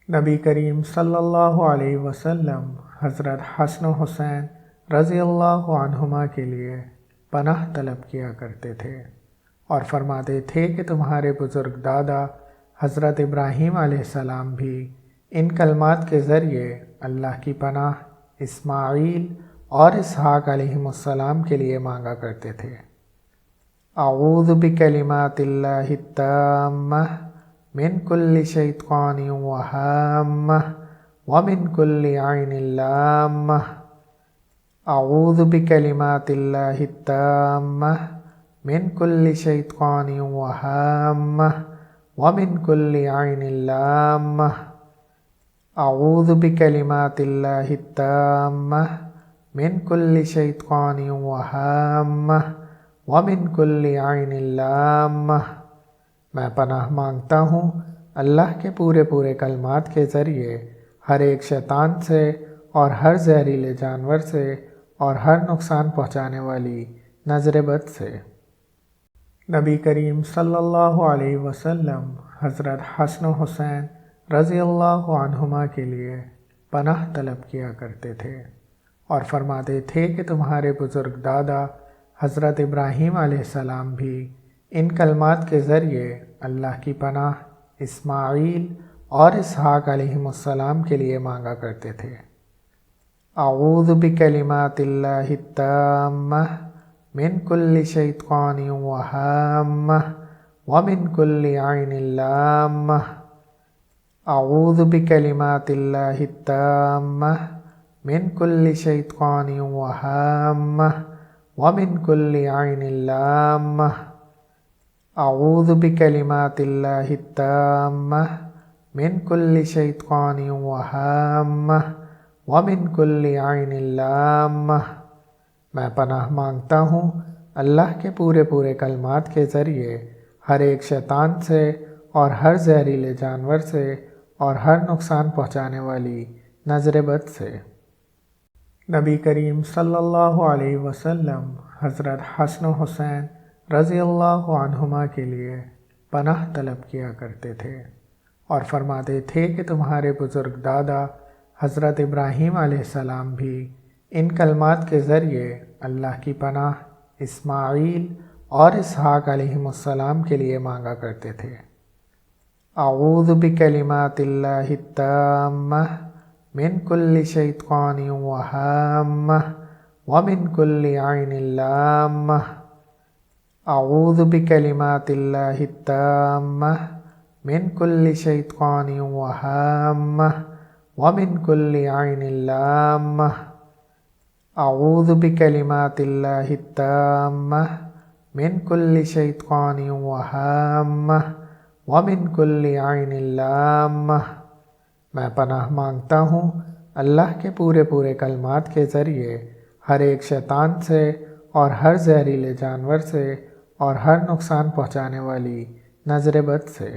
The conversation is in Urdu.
نبی کریم صلی اللہ علیہ وسلم حضرت حسن و حسین رضی اللہ عنہما کے لیے پناہ طلب کیا کرتے تھے اور فرماتے تھے کہ تمہارے بزرگ دادا حضرت ابراہیم علیہ السلام بھی ان کلمات کے ذریعے اللہ کی پناہ اسماعیل اور اسحاق علیہم السلام کے لیے مانگا کرتے تھے۔ اعوذ بکلمات اللہ التامہ من کل شیطان وہامہ ومن کل عین لامہ۔ اعوذ بکلمات اللہ التامہ من کل شیطان وہامہ ومن کل عین لامہ۔ اعوذ بکلمات اللہ التامہ من کل شیطان وہامہ ومن کل عین لامہ۔ میں پناہ مانگتا ہوں اللہ کے پورے کلمات کے ذریعے ہر ایک شیطان سے اور ہر زہریلے جانور سے اور ہر نقصان پہنچانے والی نظر بد سے۔ نبی کریم صلی اللہ علیہ وسلم حضرت حسن و حسین رضی اللہ عنہما کے لیے پناہ طلب کیا کرتے تھے اور فرماتے تھے کہ تمہارے بزرگ دادا حضرت ابراہیم علیہ السلام بھی ان کلمات کے ذریعے اللہ کی پناہ اسماعیل اور اسحاق علیہم السلام کے لیے مانگا کرتے تھے۔ اعوذ بکلمات اللہ التامہ من کل شیطان وہامہ ومن کل عین لامہ۔ اعوذ بکلمات اللہ التامہ من کل شیطان وہامہ ومن کل عین لامہ۔ اعوذ بکلمات اللہ التامہ من کل شیطان وہامہ ومن کل عین لامہ۔ میں پناہ مانگتا ہوں اللہ کے پورے کلمات کے ذریعے ہر ایک شیطان سے اور ہر زہریلے جانور سے اور ہر نقصان پہنچانے والی نظر بد سے۔ نبی کریم صلی اللہ علیہ وسلم حضرت حسن و حسین رضی اللہ عنہما کے لیے پناہ طلب کیا کرتے تھے اور فرماتے تھے کہ تمہارے بزرگ دادا حضرت ابراہیم علیہ السلام بھی ان کلمات کے ذریعے اللہ کی پناہ اسماعیل اور اسحاق علیہم السلام کے لیے مانگا کرتے تھے۔ اعوذ بکلمات اللہ التامہ من کل شیطان وہامہ ومن کل عین لامہ۔ اعوذ بکلمات اللہ التامہ من کل شیطان وہامہ ومن کل عین لامہ۔ اعوذ بکلمات اللہ التامہ من کل شیطان وہامہ ومن کل عین لامہ۔ میں پناہ مانگتا ہوں اللہ کے پورے کلمات کے ذریعے ہر ایک شیطان سے اور ہر زہریلے جانور سے اور ہر نقصان پہنچانے والی نظر بد سے۔